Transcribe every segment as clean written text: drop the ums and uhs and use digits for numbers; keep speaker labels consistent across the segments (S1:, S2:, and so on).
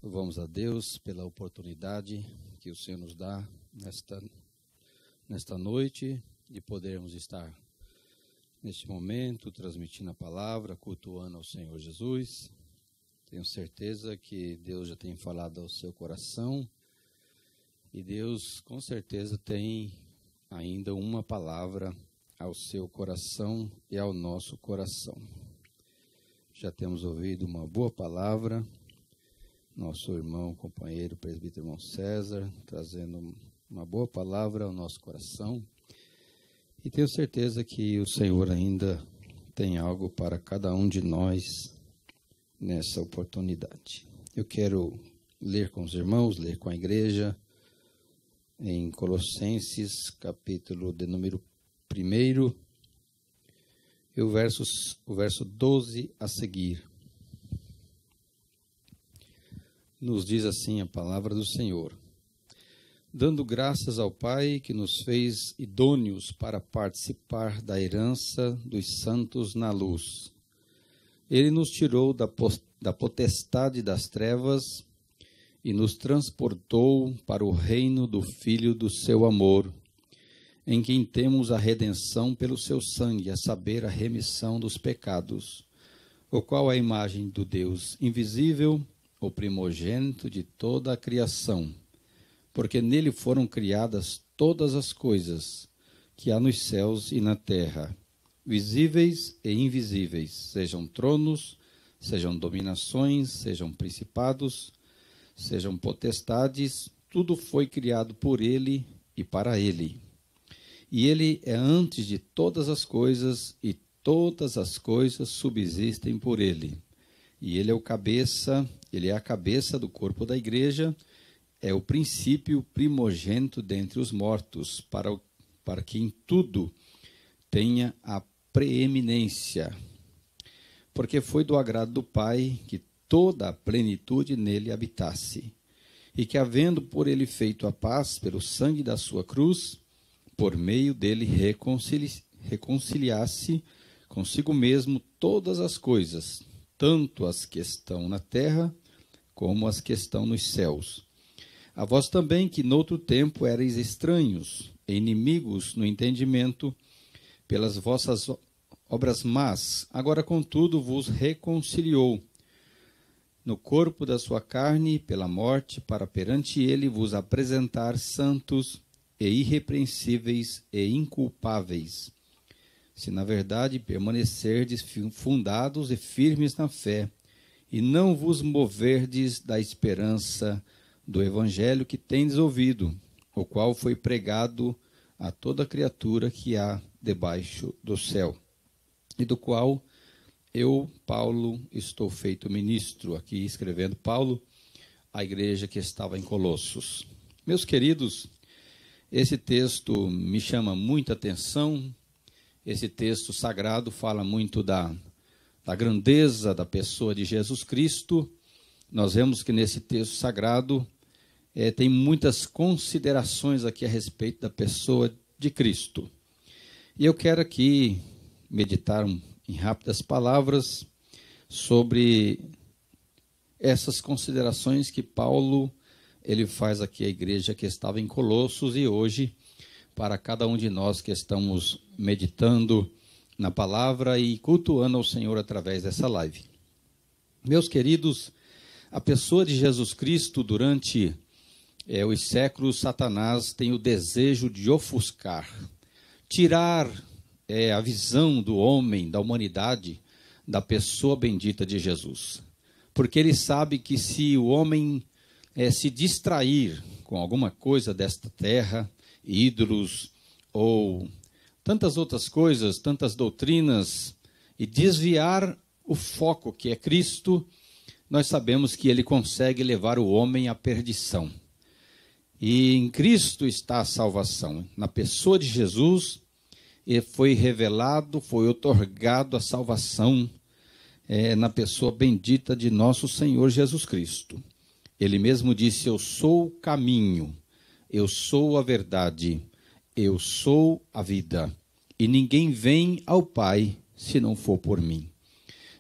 S1: Louvamos a Deus pela oportunidade que o Senhor nos dá nesta noite de podermos estar neste momento transmitindo a palavra, cultuando ao Senhor Jesus. Tenho certeza que Deus já tem falado ao seu coração e Deus com certeza tem ainda uma palavra ao seu coração e ao nosso coração. Já temos ouvido uma boa palavra, nosso irmão, companheiro, presbítero irmão César, trazendo uma boa palavra ao nosso coração. E tenho certeza que o Senhor ainda tem algo para cada um de nós nessa oportunidade. Eu quero ler com os irmãos, ler com a igreja, em Colossenses, capítulo de número 1, e o verso 12 a seguir. Nos diz assim a palavra do Senhor: dando graças ao Pai que nos fez idôneos para participar da herança dos santos na luz. Ele nos tirou da potestade das trevas e nos transportou para o reino do Filho do seu amor, em quem temos a redenção pelo seu sangue, a saber, a remissão dos pecados, o qual é a imagem do Deus invisível, o primogênito de toda a criação, porque nele foram criadas todas as coisas que há nos céus e na terra, visíveis e invisíveis, sejam tronos, sejam dominações, sejam principados, sejam potestades, tudo foi criado por ele e para ele. E ele é antes de todas as coisas, e todas as coisas subsistem por ele. E ele é a cabeça do corpo da igreja, é o princípio primogênito dentre os mortos, para que em tudo tenha a preeminência. Porque foi do agrado do Pai que toda a plenitude nele habitasse, e que, havendo por ele feito a paz pelo sangue da sua cruz, por meio dele reconciliasse consigo mesmo todas as coisas, tanto as que estão na terra, como as que estão nos céus. A vós também, que noutro tempo erais estranhos e inimigos no entendimento, pelas vossas obras más, agora, contudo, vos reconciliou no corpo da sua carne pela morte, para perante ele vos apresentar santos e irrepreensíveis e inculpáveis, se na verdade permanecerdes fundados e firmes na fé, e não vos moverdes da esperança do evangelho que tendes ouvido, o qual foi pregado a toda criatura que há debaixo do céu, e do qual eu, Paulo, estou feito ministro, aqui escrevendo Paulo, à igreja que estava em Colossos. Meus queridos, esse texto me chama muita atenção. Esse texto sagrado fala muito da grandeza da pessoa de Jesus Cristo. Nós vemos que nesse texto sagrado tem muitas considerações aqui a respeito da pessoa de Cristo. E eu quero aqui meditar em rápidas palavras sobre essas considerações que Paulo ele faz aqui à igreja que estava em Colossos e hoje para cada um de nós que estamos meditando na palavra e cultuando ao Senhor através dessa live. Meus queridos, a pessoa de Jesus Cristo, durante os séculos, Satanás tem o desejo de ofuscar, tirar a visão do homem, da humanidade, da pessoa bendita de Jesus. Porque ele sabe que se o homem se distrair com alguma coisa desta terra, ídolos ou tantas outras coisas, tantas doutrinas, e desviar o foco que é Cristo, nós sabemos que ele consegue levar o homem à perdição. E em Cristo está a salvação. Na pessoa de Jesus, foi revelado, foi otorgado a salvação na pessoa bendita de nosso Senhor Jesus Cristo. Ele mesmo disse: eu sou o caminho, eu sou a verdade, eu sou a vida, e ninguém vem ao Pai se não for por mim.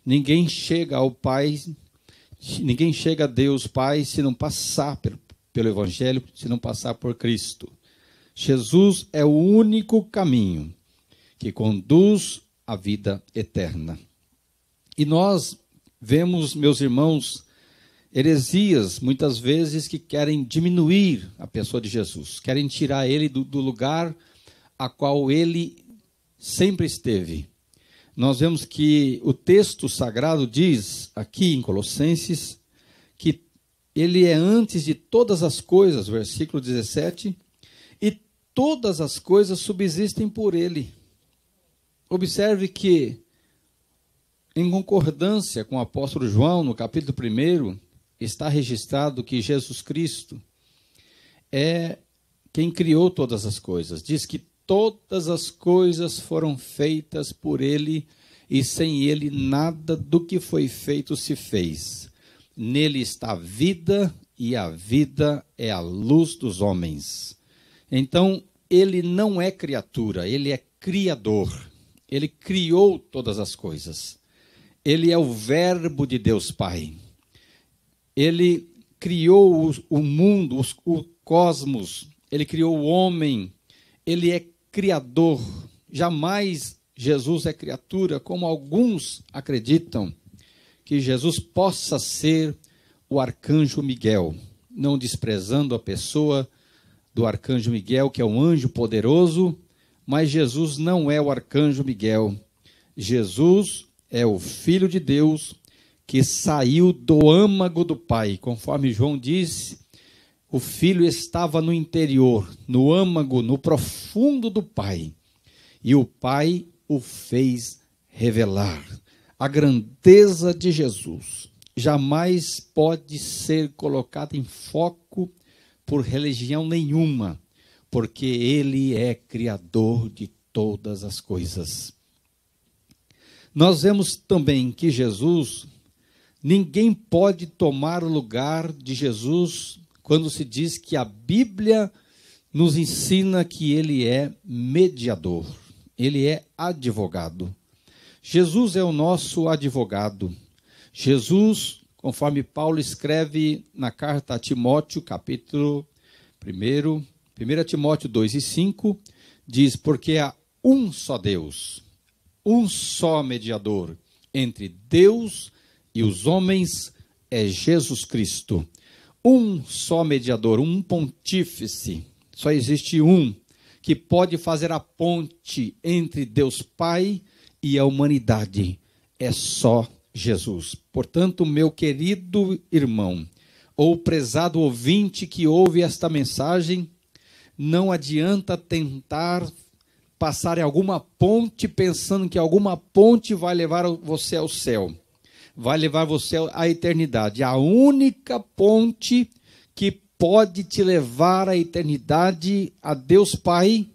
S1: Ninguém chega ao Pai Ninguém chega a Deus Pai se não passar pelo Evangelho, se não passar por Cristo. Jesus é o único caminho que conduz à vida eterna. E nós vemos, meus irmãos, heresias, muitas vezes, que querem diminuir a pessoa de Jesus, querem tirar ele do lugar a qual ele sempre esteve. Nós vemos que o texto sagrado diz, aqui em Colossenses, que ele é antes de todas as coisas, versículo 17, e todas as coisas subsistem por ele. Observe que, em concordância com o apóstolo João, no capítulo 1, está registrado que Jesus Cristo é quem criou todas as coisas. Diz que todas as coisas foram feitas por ele, e sem ele nada do que foi feito se fez. Nele está a vida, e a vida é a luz dos homens. Então, ele não é criatura, ele é criador. Ele criou todas as coisas. Ele é o Verbo de Deus Pai. Ele criou o mundo, o cosmos. Ele criou o homem. Ele é criador. Jamais Jesus é criatura, como alguns acreditam que Jesus possa ser o arcanjo Miguel, não desprezando a pessoa do arcanjo Miguel, que é um anjo poderoso, mas Jesus não é o arcanjo Miguel. Jesus é o Filho de Deus que saiu do âmago do Pai. Conforme João disse, o Filho estava no interior, no âmago, no profundo do Pai. E o Pai o fez revelar. A grandeza de Jesus jamais pode ser colocada em foco por religião nenhuma, porque ele é criador de todas as coisas. Nós vemos também que Jesus, ninguém pode tomar o lugar de Jesus quando se diz que a Bíblia nos ensina que ele é mediador, ele é advogado. Jesus é o nosso advogado. Jesus, conforme Paulo escreve na carta a Timóteo, capítulo 1 Timóteo 2 e 5, diz, porque há um só Deus, um só mediador entre Deus e os homens, é Jesus Cristo. Um só mediador, um pontífice, só existe um que pode fazer a ponte entre Deus Pai e a humanidade, é só Jesus. Portanto, meu querido irmão, ou prezado ouvinte que ouve esta mensagem, não adianta tentar passar em alguma ponte pensando que alguma ponte vai levar você ao céu, vai levar você à eternidade. A única ponte que pode te levar à eternidade, a Deus Pai,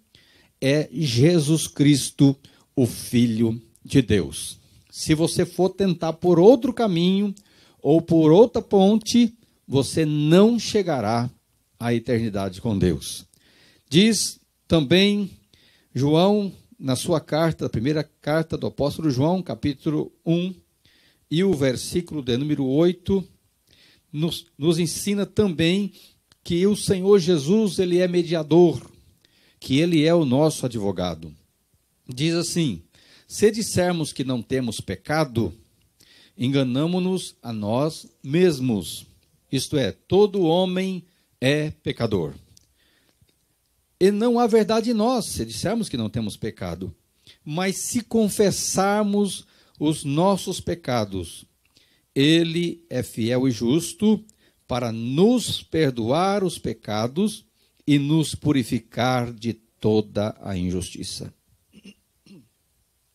S1: é Jesus Cristo, o Filho de Deus. Se você for tentar por outro caminho ou por outra ponte, você não chegará à eternidade com Deus. Diz também João, na sua carta, a primeira carta do apóstolo João, capítulo 1, e o versículo de número 8, nos ensina também que o Senhor Jesus, ele é mediador, que ele é o nosso advogado. Diz assim, se dissermos que não temos pecado, enganamo-nos a nós mesmos. Isto é, todo homem é pecador. E não há verdade em nós, se dissermos que não temos pecado. Mas se confessarmos os nossos pecados, ele é fiel e justo para nos perdoar os pecados e nos purificar de toda a injustiça.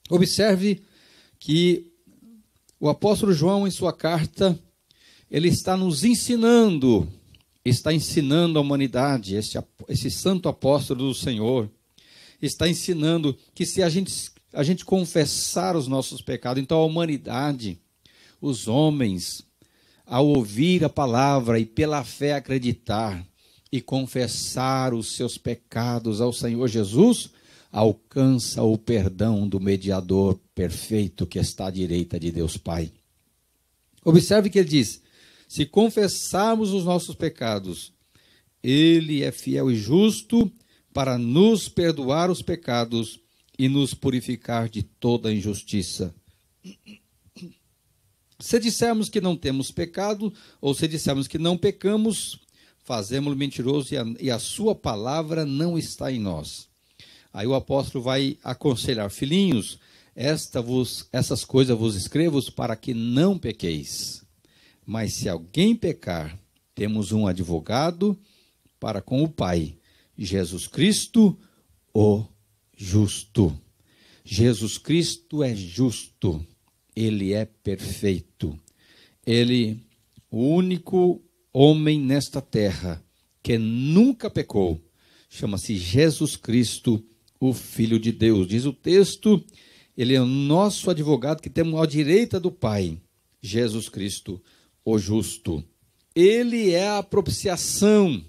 S1: Observe que o apóstolo João, em sua carta, ele está nos ensinando, está ensinando a humanidade, esse santo apóstolo do Senhor, está ensinando que se a gente confessar os nossos pecados, então a humanidade, os homens, ao ouvir a palavra e pela fé acreditar e confessar os seus pecados ao Senhor Jesus, alcança o perdão do mediador perfeito que está à direita de Deus Pai. Observe que ele diz, Se confessarmos os nossos pecados, Ele é fiel e justo para nos perdoar os pecados e nos purificar de toda injustiça. Se dissermos que não temos pecado, ou se dissermos que não pecamos, fazemos-lo mentiroso e a sua palavra não está em nós. Aí o apóstolo vai aconselhar: filhinhos, essas coisas vos escrevo para que não pequeis. Mas se alguém pecar, temos um advogado para com o Pai, Jesus Cristo, o justo. Jesus Cristo é justo. Ele é perfeito. Ele, o único homem nesta terra que nunca pecou, chama-se Jesus Cristo, o Filho de Deus. Diz o texto, ele é o nosso advogado que temos à direita do Pai, Jesus Cristo, o justo. Ele é a propiciação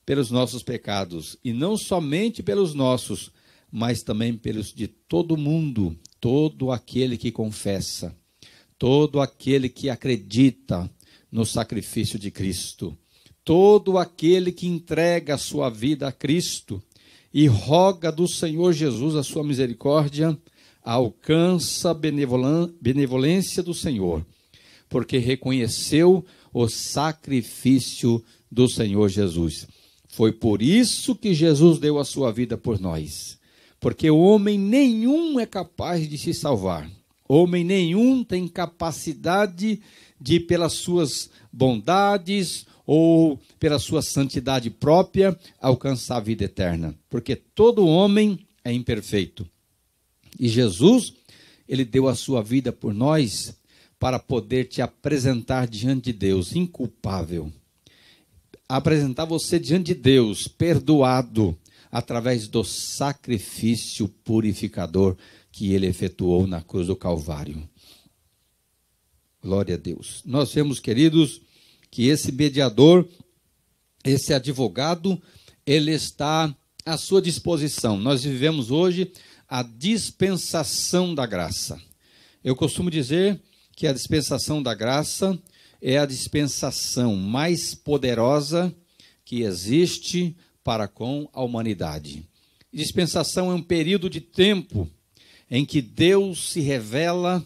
S1: pelos nossos pecados, e não somente pelos nossos, mas também pelos de todo mundo, todo aquele que confessa, todo aquele que acredita no sacrifício de Cristo, todo aquele que entrega a sua vida a Cristo e roga do Senhor Jesus a sua misericórdia, alcança a benevolência do Senhor, porque reconheceu o sacrifício do Senhor Jesus. Foi por isso que Jesus deu a sua vida por nós, porque homem nenhum é capaz de se salvar. Homem nenhum tem capacidade de, pelas suas bondades ou pela sua santidade própria, alcançar a vida eterna. Porque todo homem é imperfeito. E Jesus, ele deu a sua vida por nós para poder te apresentar diante de Deus, inculpável. Apresentar você diante de Deus, perdoado, através do sacrifício purificador que ele efetuou na cruz do Calvário. Glória a Deus. Nós vemos, queridos, que esse mediador, esse advogado, ele está à sua disposição. Nós vivemos hoje a dispensação da graça. Eu costumo dizer que a dispensação da graça é a dispensação mais poderosa que existe para com a humanidade. Dispensação é um período de tempo em que Deus se revela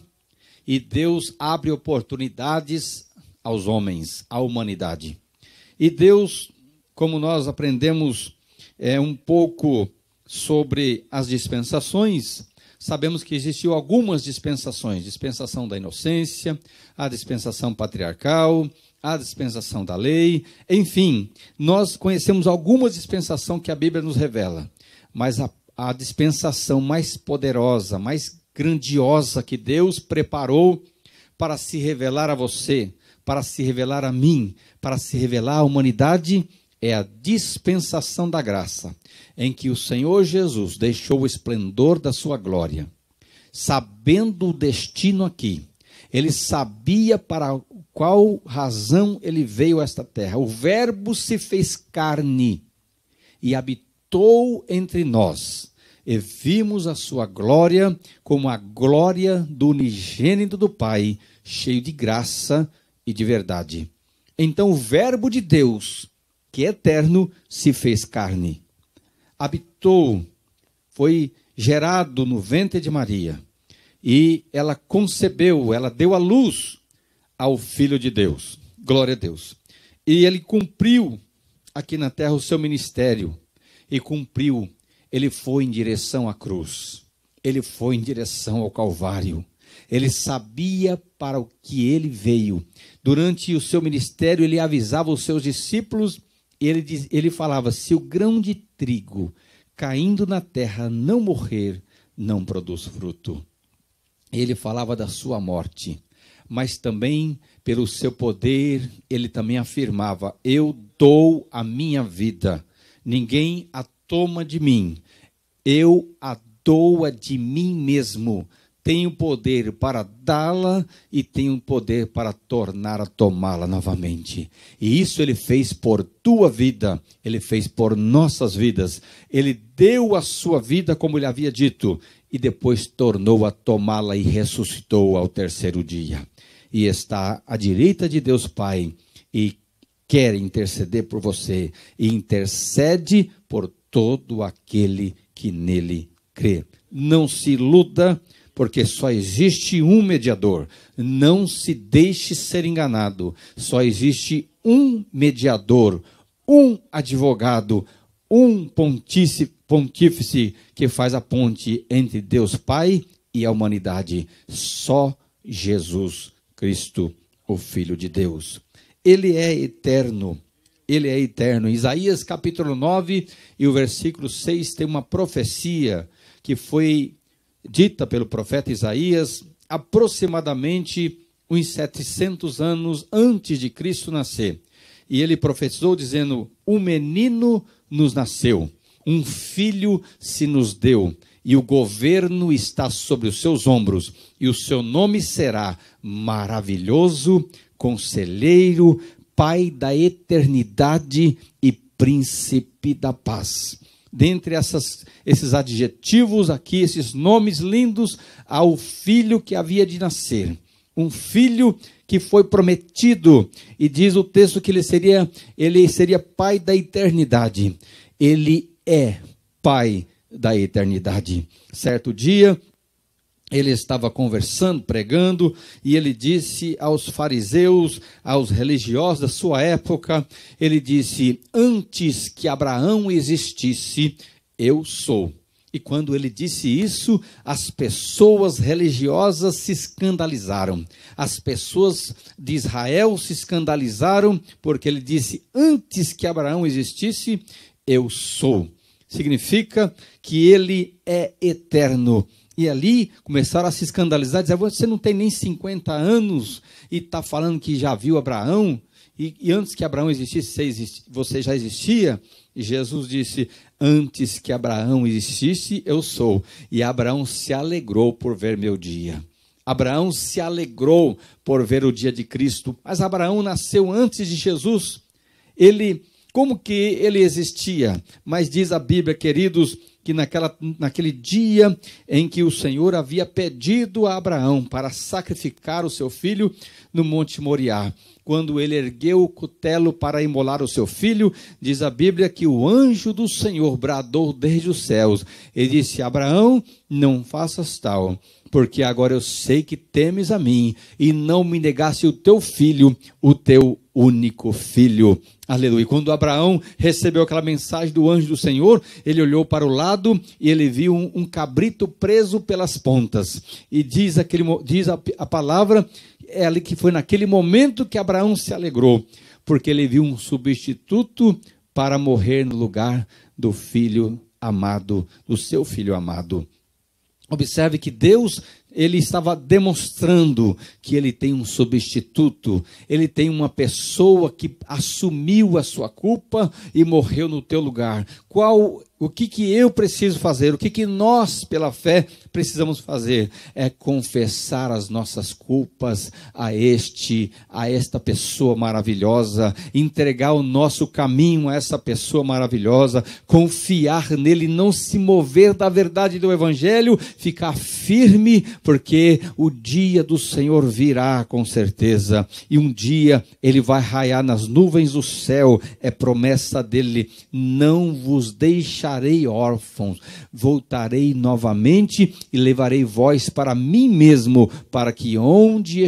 S1: e Deus abre oportunidades aos homens, à humanidade. E Deus, como nós aprendemos um pouco sobre as dispensações, sabemos que existiu algumas dispensações: dispensação da inocência, a dispensação patriarcal, a dispensação da lei, enfim, nós conhecemos algumas dispensações que a Bíblia nos revela, mas a dispensação mais poderosa, mais grandiosa que Deus preparou para se revelar a você, para se revelar a mim, para se revelar à humanidade, é a dispensação da graça, em que o Senhor Jesus deixou o esplendor da sua glória, sabendo o destino aqui. Ele sabia para qual razão ele veio a esta terra. O Verbo se fez carne e habitou entre nós. E vimos a sua glória como a glória do unigênito do Pai, cheio de graça e de verdade. Então o Verbo de Deus, que é eterno, se fez carne. Habitou, foi gerado no ventre de Maria. E ela concebeu, ela deu à luz ao Filho de Deus. Glória a Deus. E ele cumpriu aqui na terra o seu ministério. E cumpriu. Ele foi em direção à cruz. Ele foi em direção ao Calvário. Ele sabia para o que ele veio. Durante o seu ministério, ele avisava os seus discípulos. Ele falava: se o grão de trigo caindo na terra não morrer, não produz fruto. Ele falava da sua morte, mas também pelo seu poder, ele também afirmava: eu dou a minha vida, ninguém a toma de mim, eu a dou de mim mesmo. Tenho poder para dá-la e tenho poder para tornar a tomá-la novamente. E isso ele fez por tua vida, ele fez por nossas vidas. Ele deu a sua vida, como ele havia dito, e depois tornou a tomá-la e ressuscitou ao terceiro dia. e está à direita de Deus Pai e quer interceder por você, e intercede por todo aquele que nele crê. Não se iluda, porque só existe um mediador. Não se deixe ser enganado. Só existe um mediador, um advogado, um pontífice que faz a ponte entre Deus Pai e a humanidade. Só Jesus Cristo, o Filho de Deus. Ele é eterno. Ele é eterno. Isaías capítulo 9 e o versículo 6 tem uma profecia que foi dita pelo profeta Isaías aproximadamente uns 700 anos antes de Cristo nascer. E ele profetizou dizendo: um menino nos nasceu, um filho se nos deu, e o governo está sobre os seus ombros, e o seu nome será Maravilhoso, Conselheiro, Pai da Eternidade e Príncipe da Paz. Dentre esses adjetivos aqui, esses nomes lindos, ao filho que havia de nascer. Um filho que foi prometido, e diz o texto que ele seria pai da eternidade. Ele é pai da eternidade. Certo dia, ele estava conversando, pregando, e ele disse aos fariseus, aos religiosos da sua época, ele disse: antes que Abraão existisse, eu sou. E quando ele disse isso, as pessoas religiosas se escandalizaram. As pessoas de Israel se escandalizaram, porque ele disse: antes que Abraão existisse, eu sou. Significa que ele é eterno. E ali começaram a se escandalizar, dizer: você não tem nem 50 anos e está falando que já viu Abraão? E antes que Abraão existisse, você já existia? E Jesus disse: antes que Abraão existisse, eu sou. E Abraão se alegrou por ver meu dia. Abraão se alegrou por ver o dia de Cristo. Mas Abraão nasceu antes de Jesus. Como que ele existia? Mas diz a Bíblia, queridos, que naquele dia em que o Senhor havia pedido a Abraão para sacrificar o seu filho no Monte Moriá, quando ele ergueu o cutelo para imolar o seu filho, diz a Bíblia que o anjo do Senhor bradou desde os céus e disse: Abraão, não faças tal, porque agora eu sei que temes a mim e não me negaste o teu filho, o teu único filho. Aleluia. Quando Abraão recebeu aquela mensagem do anjo do Senhor, ele olhou para o lado e ele viu um cabrito preso pelas pontas. E diz a palavra, ali que foi naquele momento que Abraão se alegrou, porque ele viu um substituto para morrer no lugar do filho amado, do seu filho amado. Observe que Deus, ele estava demonstrando que ele tem um substituto, ele tem uma pessoa que assumiu a sua culpa e morreu no teu lugar. O que eu preciso fazer? O que nós, pela fé, precisamos fazer? É confessar as nossas culpas a esta pessoa maravilhosa, entregar o nosso caminho a essa pessoa maravilhosa, confiar nele, não se mover da verdade do Evangelho, ficar firme, porque o dia do Senhor virá com certeza, e um dia ele vai raiar nas nuvens do céu, é promessa dele: não vos deixarei órfãos, voltarei novamente e levarei vós para mim mesmo, para que onde eu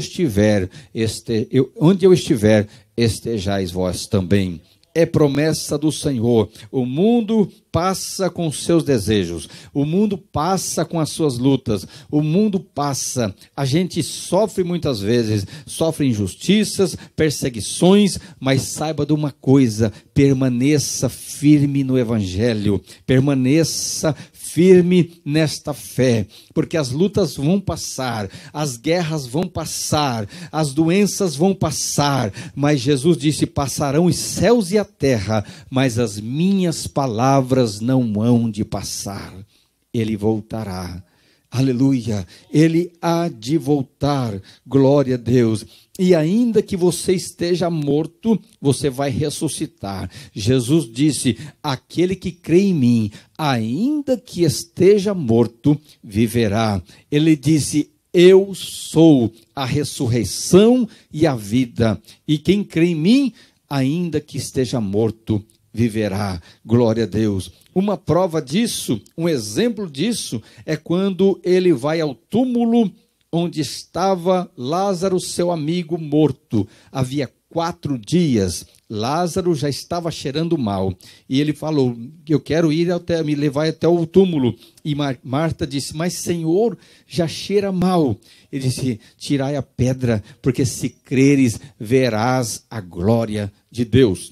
S1: estiver, estejais vós também. É promessa do Senhor. O mundo passa com os seus desejos, o mundo passa com as suas lutas, o mundo passa, a gente sofre muitas vezes, sofre injustiças, perseguições, mas saiba de uma coisa: permaneça firme no Evangelho, permaneça firme nesta fé, porque as lutas vão passar, as guerras vão passar, as doenças vão passar, mas Jesus disse: passarão os céus e a terra, mas as minhas palavras não hão de passar. Ele voltará, aleluia, ele há de voltar, glória a Deus. E ainda que você esteja morto, você vai ressuscitar. Jesus disse: aquele que crê em mim, ainda que esteja morto, viverá. Ele disse: eu sou a ressurreição e a vida, e quem crê em mim, ainda que esteja morto, viverá. Glória a Deus. Uma prova disso, um exemplo disso, é quando ele vai ao túmulo onde estava Lázaro, seu amigo, morto. Havia 4 dias, Lázaro já estava cheirando mal. E ele falou, eu quero ir me levar até o túmulo. E Marta disse, mas Senhor, já cheira mal. Ele disse, tirai a pedra, porque se creres, verás a glória de Deus.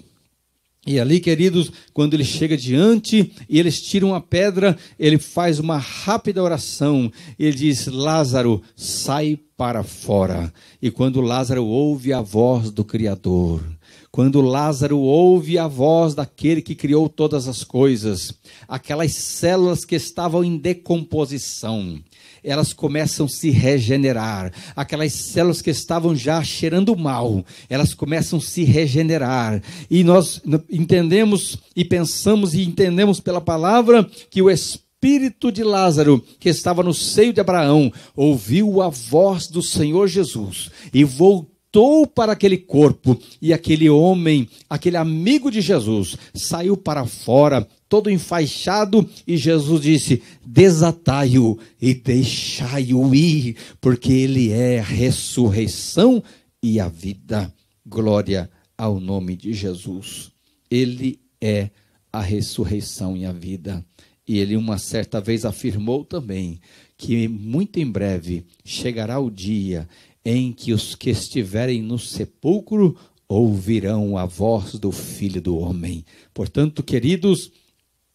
S1: E ali, queridos, quando ele chega diante e eles tiram a pedra, ele faz uma rápida oração. Ele diz, Lázaro, sai para fora. E quando Lázaro ouve a voz do Criador, quando Lázaro ouve a voz daquele que criou todas as coisas, aquelas células que estavam em decomposição, elas começam a se regenerar. Aquelas células que estavam já cheirando mal, elas começam a se regenerar. E nós entendemos e pensamos e entendemos pela palavra que o espírito de Lázaro, que estava no seio de Abraão, ouviu a voz do Senhor Jesus e voltou para aquele corpo, e aquele homem, aquele amigo de Jesus, saiu para fora, todo enfaixado, e Jesus disse, desatai-o e deixai-o ir, porque ele é a ressurreição e a vida. Glória ao nome de Jesus. Ele é a ressurreição e a vida. E ele uma certa vez afirmou também, que muito em breve chegará o dia em que os que estiverem no sepulcro ouvirão a voz do Filho do Homem. Portanto, queridos,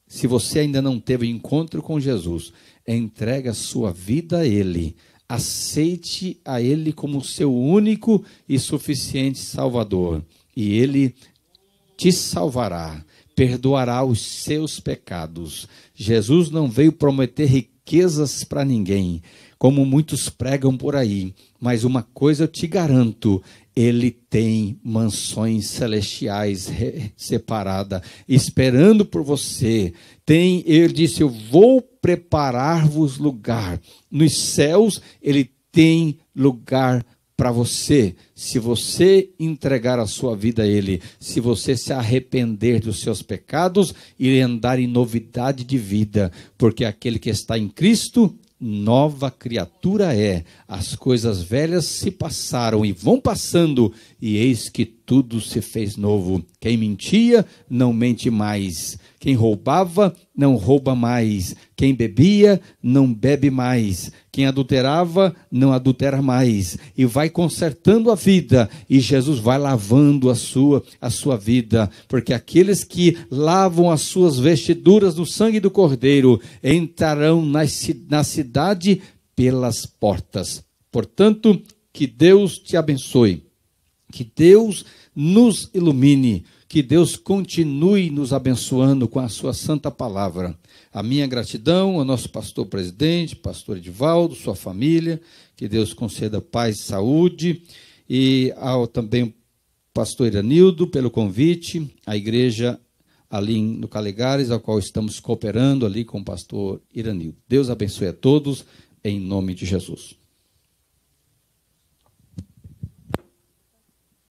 S1: se você ainda não teve encontro com Jesus, entregue a sua vida a Ele, aceite a Ele como seu único e suficiente Salvador, e Ele te salvará, perdoará os seus pecados. Jesus não veio prometer riquezas para ninguém, como muitos pregam por aí, mas uma coisa eu te garanto, ele tem mansões celestiais separadas, esperando por você. Ele disse, eu vou preparar-vos lugar. Nos céus, ele tem lugar para você, se você entregar a sua vida a Ele, se você se arrepender dos seus pecados e andar em novidade de vida, porque aquele que está em Cristo, nova criatura é. As coisas velhas se passaram e vão passando, e eis que tudo se fez novo. Quem mentia, não mente mais. Quem roubava, não rouba mais. Quem bebia, não bebe mais. Quem adulterava, não adultera mais. E vai consertando a vida. E Jesus vai lavando a sua vida. Porque aqueles que lavam as suas vestiduras no sangue do Cordeiro entrarão na cidade pelas portas. Portanto, que Deus te abençoe. Que Deus nos ilumine. Que Deus continue nos abençoando com a sua santa palavra. A minha gratidão ao nosso pastor presidente, pastor Edivaldo, sua família, que Deus conceda paz e saúde, e ao também pastor Iranildo pelo convite, à igreja ali no Calegares, ao qual estamos cooperando ali com o pastor Iranildo. Deus abençoe a todos, em nome de Jesus.